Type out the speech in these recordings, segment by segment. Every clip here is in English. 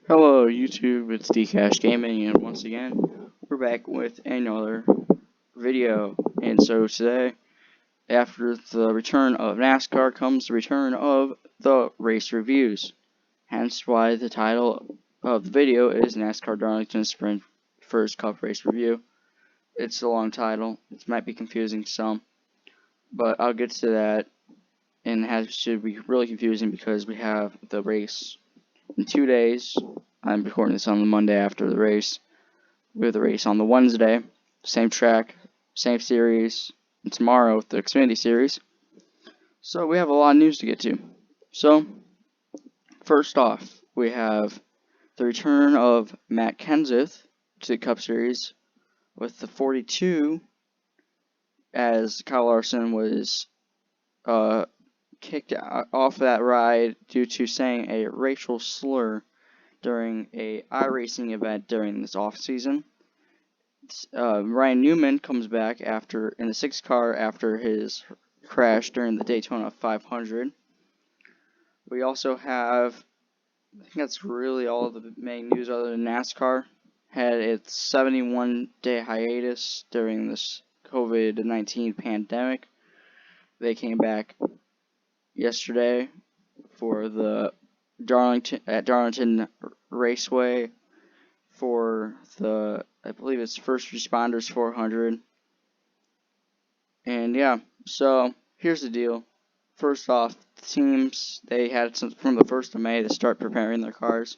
Hello YouTube, it's Dcash Gaming, and once again, we're back with another video. And so today, after the return of NASCAR comes the return of the race reviews. Hence why the title of the video is NASCAR Darlington Sprint First Cup Race Review. It's a long title, it might be confusing to some, but I'll get to that, and it should be really confusing because we have the race in 2 days. I'm recording this on the Monday after the race. We have the race on the Wednesday, same track, same series, and tomorrow the Xfinity Series. So we have a lot of news to get to. So, first off, we have the return of Matt Kenseth to the Cup Series with the 42, as Kyle Larson was kicked off that ride due to saying a racial slur during a iRacing event during this off season. Ryan Newman comes back in the 6th car after his crash during the Daytona 500. We also have, I think that's really all of the main news other than NASCAR had its 71-day hiatus during this COVID-19 pandemic. They came back yesterday for the Darlington Raceway for the, I believe it's First Responders 400. And yeah, so here's the deal. First off, the teams, they had from the 1st of May to start preparing their cars.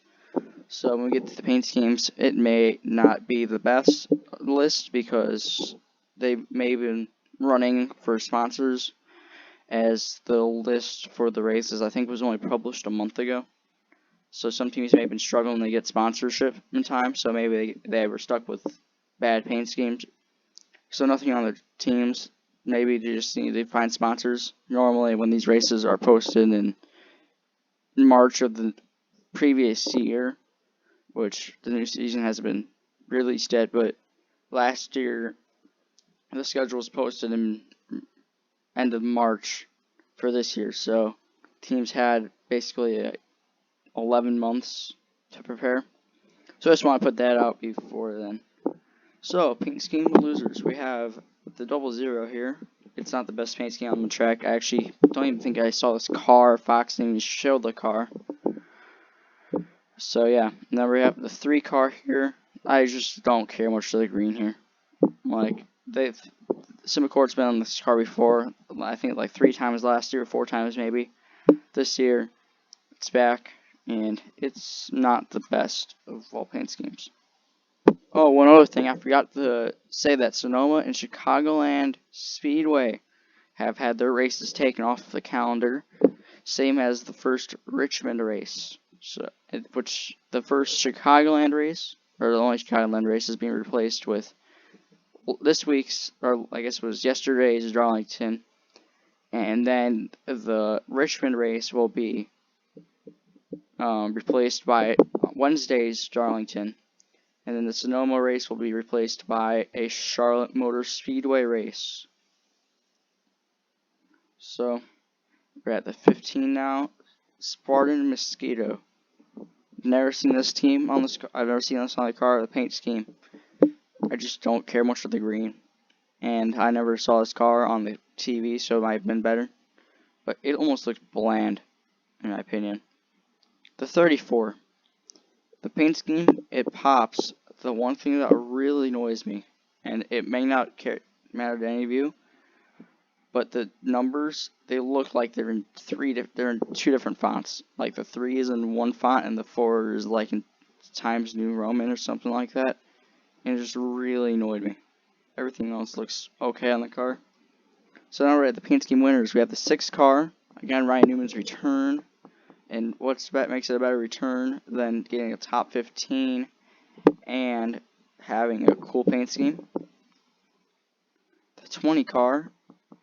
So when we get to the paint schemes, it may not be the best list because they may have been running for sponsors, as the list for the races I think was only published a month ago. So some teams may have been struggling to get sponsorship in time, so maybe they were stuck with bad paint schemes. So nothing on the teams. Maybe they just need to find sponsors. Normally when these races are posted in March of the previous year, which the new season hasn't been released yet, but last year the schedule was posted in end of March for this year. So teams had basically 11 months to prepare. So I just want to put that out before then. So, paint scheme losers. We have the 00 here. It's not the best paint scheme on the track. I actually don't even think I saw this car. Fox didn't even show the car. So yeah, then we have the 3 car here. I just don't care much for the green here. Like, Simcourt's been on this car before. I think like 3 times last year, 4 times maybe. This year, it's back, and it's not the best of all paint schemes. Oh, one other thing, I forgot to say that Sonoma and Chicagoland Speedway have had their races taken off the calendar, same as the first Richmond race. So, which the first Chicagoland race, or the only Chicagoland race, is being replaced with this week's, or I guess it was yesterday's Darlington, and then the Richmond race will be replaced by Wednesday's Darlington. And then the Sonoma race will be replaced by a Charlotte Motor Speedway race. So, we're at the 15 now. Spartan Mosquito. Never seen this team on this. I've never seen this on the car or the paint scheme. I just don't care much for the green. And I never saw this car on the TV, so it might have been better. But it almost looks bland, in my opinion. The 34. The paint scheme, it pops. The one thing that really annoys me, and it may not matter to any of you, but the numbers, they look like they're in 2 different fonts. Like the 3 is in one font and the 4 is like in Times New Roman or something like that. And it just really annoyed me. Everything else looks okay on the car. So now we're at the paint scheme winners. We have the 6th car. Again, Ryan Newman's return. And what makes it a better return than getting a top 15 and having a cool paint scheme? The 20 car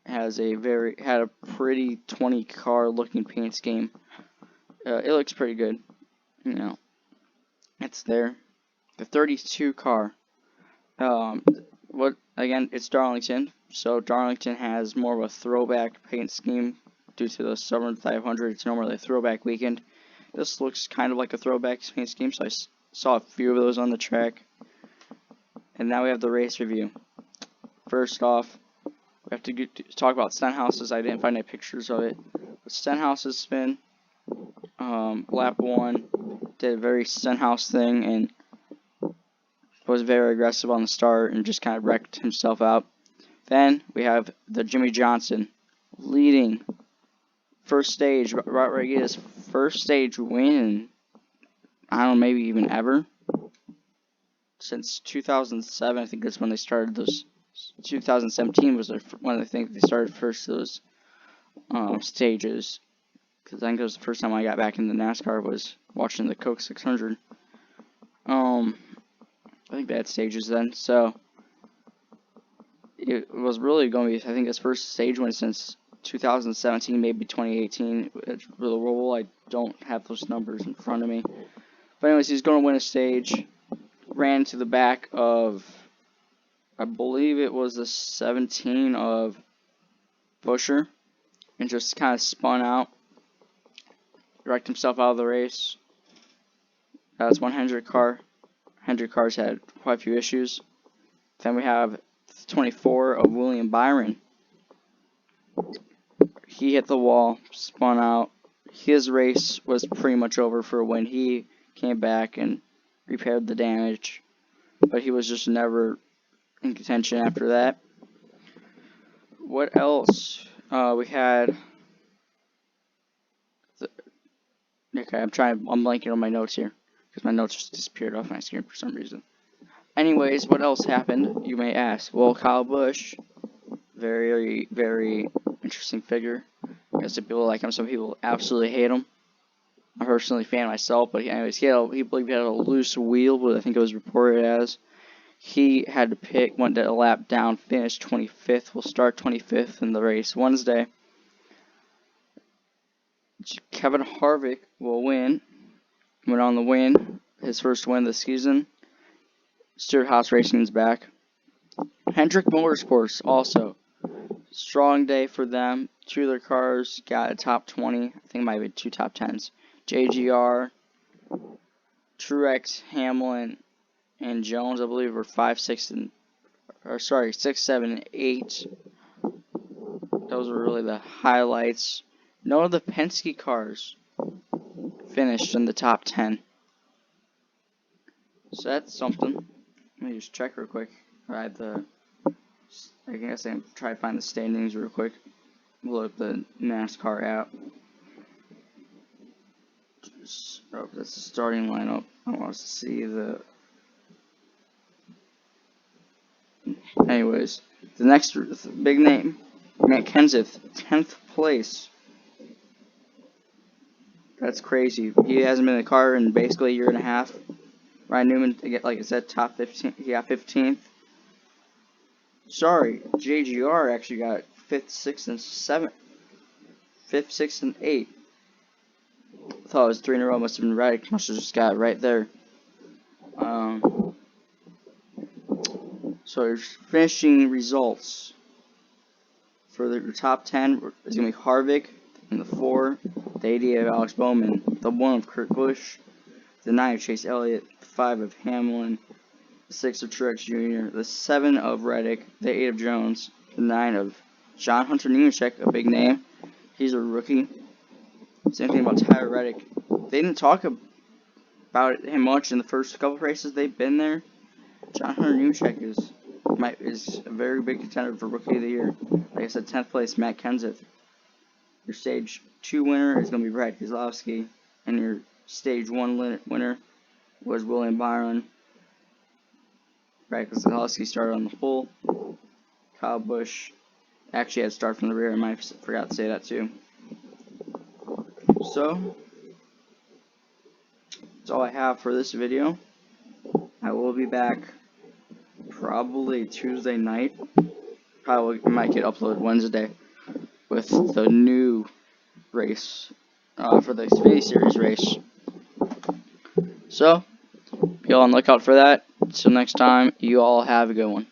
had a pretty 20 car looking paint scheme. It looks pretty good, you know. It's there. The 32 car. Again, it's Darlington, so Darlington has more of a throwback paint scheme due to the Southern 500. It's normally a throwback weekend. This looks kind of like a throwback paint scheme, so I saw a few of those on the track. And now we have the race review. First off, we have to talk about Stenhouse's. I didn't find any pictures of it. But Stenhouse's spin, lap 1, did a very Stenhouse thing and was very aggressive on the start and just kind of wrecked himself out. Then we have the Jimmy Johnson leading first stage, right where he gets his first stage win, I don't know, maybe even ever. Since 2007, I think that's when they started those. 2017 was when I think they started first those stages. Because I think it was the first time I got back into NASCAR was watching the Coke 600. I think they had stages then, so it was really going to be, I think, his first stage win since 2017, maybe 2018. It's really roll. I don't have those numbers in front of me. But anyways, he's going to win a stage. Ran to the back of, I believe it was the 17 of Busher, and just kind of spun out. Wrecked himself out of the race. That's one Hendrick car. Hendrick cars had quite a few issues. Then we have 24 of William Byron. He hit the wall, spun out. His race was pretty much over for a win. He came back and repaired the damage, but he was just never in contention after that. What else? We had. Okay, I'm blanking on my notes here because my notes just disappeared off my screen for some reason. Anyways, what else happened, you may ask? Well, Kyle Busch, very, very interesting figure. Some people like him, some people absolutely hate him. I'm personally a fan myself, but anyways, he believed he had a loose wheel, what I think it was reported as. He had to pick, went a lap down, finished 25th. Will start 25th in the race Wednesday. Kevin Harvick will win. Went on the win, his first win this season. Stuart Haas Racing's back. Hendrick Motorsports also. Strong day for them. 2 of their cars got a top 20. I think it might be 2 top 10s. JGR, Truex, Hamlin, and Jones, I believe, were 6, 7, and 8. Those were really the highlights. None of the Penske cars finished in the top 10. So that's something. Let me just check real quick. I guess I can try to find the standings real quick. Load up the NASCAR app. That's the starting lineup. I want us to see the. Anyways, the next big name, Matt Kenseth, 10th place. That's crazy. He hasn't been in the car in basically a year and a half. Ryan Newman, like I said, top 15. He got 15th. Sorry, JGR actually got 5th, 6th, and 7th. 5th, 6th, and 8th. I thought it was 3 in a row. Must have been Reddick. Must have just got it right there. So your finishing results for the top 10 is going to be Harvick in the 4, the 80 of Alex Bowman, the 1 of Kurt Busch, the 9 of Chase Elliott, the 5 of Hamlin, the 6 of Truex Jr., the 7 of Reddick, the 8 of Jones, the 9 of John Hunter Nemechek, a big name. He's a rookie. Same thing about Tyler Reddick. They didn't talk about him much in the first couple races they've been there. John Hunter Nemechek is a very big contender for Rookie of the Year. Like I said, 10th place, Matt Kenseth. Your Stage 2 winner is going to be Brad Keselowski. And your Stage 1 winner was William Byron. Brad Keselowski started on the pole. Kyle Busch actually had to start from the rear. I might have forgot to say that too. So, that's all I have for this video. I will be back probably Tuesday night. Probably might get uploaded Wednesday with the new race for the Xfinity Series race. So, be on the lookout for that. Until next time, you all have a good one.